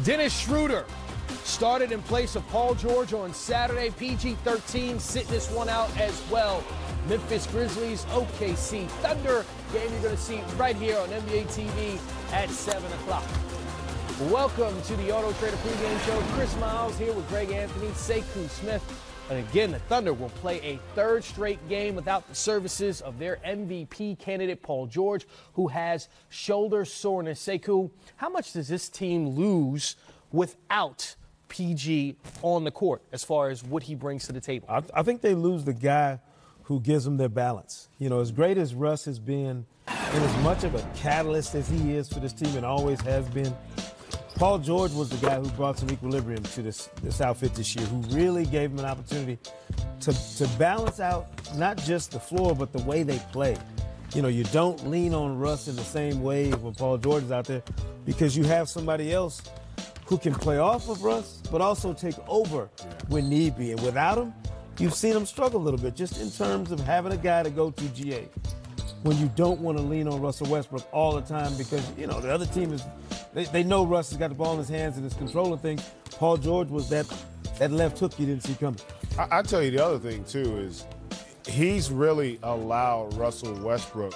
Dennis Schroeder started in place of Paul George on Saturday. PG-13 sitting this one out as well. Memphis Grizzlies, OKC Thunder. Game you're going to see right here on NBA TV at 7 o'clock. Welcome to the Auto Trader pregame show. Chris Miles here with Greg Anthony, Sekou Smith. And again, the Thunder will play a third straight game without the services of their MVP candidate, Paul George, who has shoulder soreness. Sekou, how much does this team lose without PG on the court as far as what he brings to the table? I think they lose the guy who gives them their balance. You know, as great as Russ has been, and as much of a catalyst as he is for this team and always has been, Paul George was the guy who brought some equilibrium to this outfit this year, who really gave him an opportunity to balance out not just the floor, but the way they play. You know, you don't lean on Russ in the same way when Paul George is out there, because you have somebody else who can play off of Russ, but also take over when need be. And without him, you've seen him struggle a little bit, just in terms of having a guy to go to GA when you don't want to lean on Russell Westbrook all the time, because, you know, the other team is, they know Russ has got the ball in his hands and is controlling things. Paul George was that left hook you didn't see coming. I tell you the other thing, too, is he's really allowed Russell Westbrook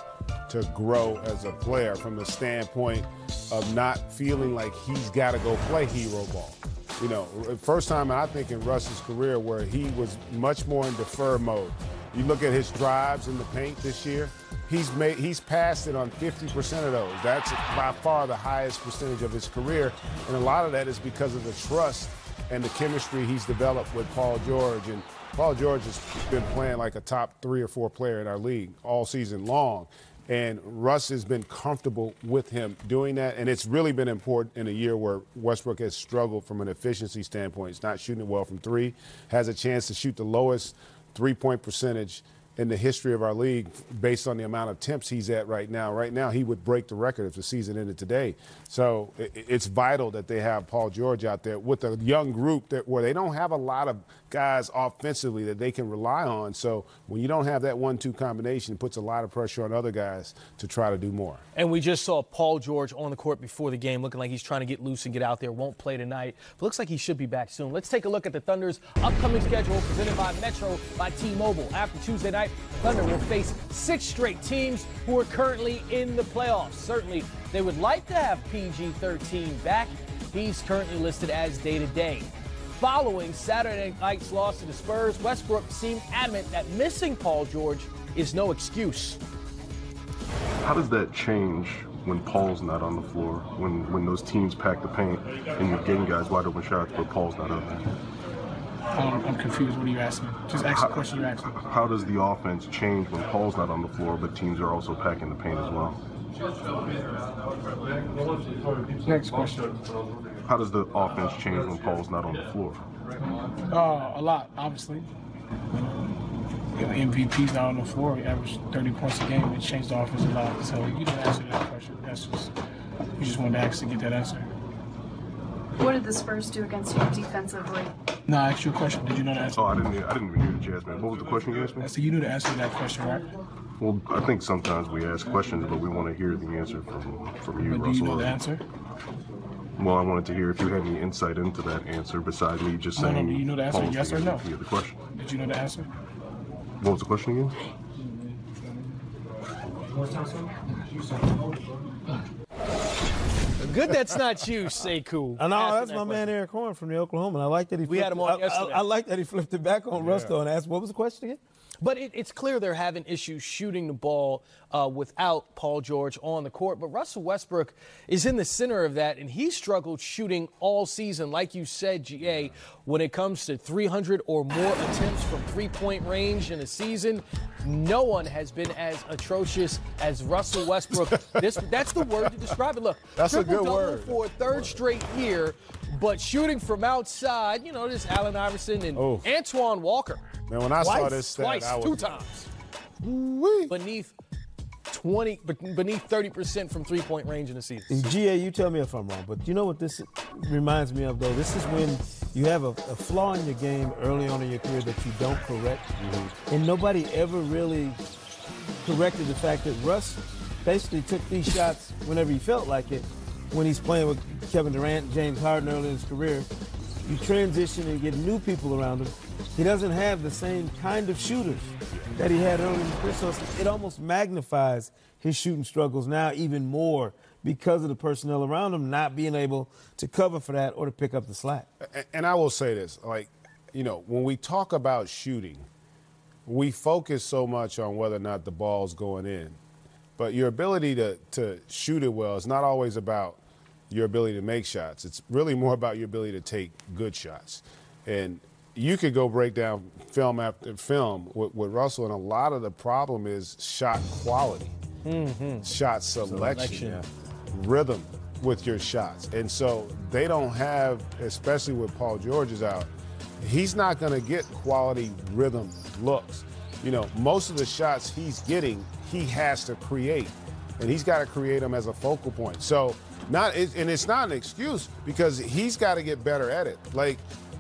to grow as a player from the standpoint of not feeling like he's got to go play hero ball. You know, first time I think in Russ's career where he was much more in defer mode. You look at his drives in the paint this year, he's passed it on 50% of those. That's by far the highest percentage of his career, and a lot of that is because of the trust and the chemistry he's developed with Paul George. And Paul George has been playing like a top 3 or 4 player in our league all season long. And Russ has been comfortable with him doing that. And it's really been important in a year where Westbrook has struggled from an efficiency standpoint. He's not shooting it well from 3, has a chance to shoot the lowest three-point percentage in the history of our league based on the amount of attempts he's at right now. Right now, he would break the record if the season ended today. So it's vital that they have Paul George out there with a young group where they don't have a lot of guys offensively that they can rely on. So when you don't have that 1-2 combination, it puts a lot of pressure on other guys to try to do more. And we just saw Paul George on the court before the game looking like he's trying to get loose and get out there. Won't play tonight, but looks like he should be back soon. Let's take a look at the Thunder's upcoming schedule presented by Metro by T-Mobile. After Tuesday night, Thunder will face 6 straight teams who are currently in the playoffs. Certainly, they would like to have PG-13 back. He's currently listed as day-to-day. Following Saturday night's loss to the Spurs, Westbrook seemed adamant that missing Paul George is no excuse. How does that change when Paul's not on the floor, when those teams pack the paint and you're getting guys wide open shots, but Paul's not out there? I'm confused. What are you asking? Just ask the question you're asking. How does the offense change when Paul's not on the floor, but teams are also packing the paint as well? Next question. How does the offense change when Paul's not on the floor? A lot, obviously. You know, MVP's not on the floor. He averaged 30 points a game. It changed the offense a lot. So you didn't answer that question. You just wanted to ask to get that answer. What did the Spurs do against you defensively? No, I asked you a question. Did you know the answer? Oh, I didn't even hear the jazz, man. What was the question you asked me? So you knew the answer to that question, right? Well, I think sometimes we ask questions, but we want to hear the answer from you, But Russell. do you know the answer? Well, I wanted to hear if you had any insight into that answer besides me just saying. No, do you know the answer, Paul's yes or no? The question. Did you know the answer? What was the question again? Good that's not you, Sekou. I know, that's my man Eric Horn from the Oklahoma. I like that he had him on yesterday. I like that he flipped it back on Russ, though, and asked, what was the question again? But it's clear they're having issues shooting the ball without Paul George on the court. But Russell Westbrook is in the center of that, and he struggled shooting all season. Like you said, GA, when it comes to 300 or more attempts from three-point range in a season, no one has been as atrocious as Russell Westbrook. That's the word to describe it. Look, that's a good word. For a third straight year, but shooting from outside, you know, this Allen Iverson and Antoine Walker. Man, when I saw this stat, I was 2 times. Beneath 30% from three-point range in the season. And GA, you tell me if I'm wrong, but you know what this reminds me of, though? This is when you have a flaw in your game early on in your career that you don't correct. And nobody ever really corrected the fact that Russ basically took these shots whenever he felt like it, when he's playing with Kevin Durant, James Harden early in his career. You transition and get new people around him. He doesn't have the same kind of shooters that he had early in his career, so it almost magnifies his shooting struggles now even more because of the personnel around him not being able to cover for that or to pick up the slack. And I will say this, when we talk about shooting, we focus so much on whether or not the ball's going in. But your ability to shoot it well is not always about your ability to make shots. It's really more about your ability to take good shots. And you could go break down film after film with Russell, and a lot of the problem is shot quality, shot selection, rhythm with your shots. And so they don't have, especially with Paul George is out, he's not going to get quality rhythm looks. Most of the shots he's getting, he has to create, and he's got to create them as a focal point. So it's not an excuse because he's got to get better at it.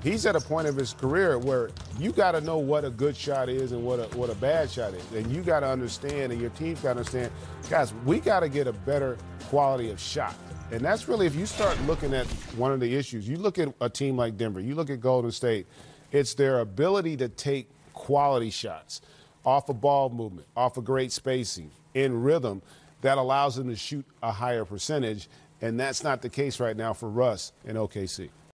He's at a point of his career where you got to know what a good shot is and what a bad shot is. And you got to understand, and your team's got to understand, guys, we got to get a better quality of shot. And that's really, if you start looking at one of the issues, you look at a team like Denver, you look at Golden State, it's their ability to take quality shots off of ball movement, off of great spacing, in rhythm, that allows them to shoot a higher percentage. And that's not the case right now for Russ in OKC.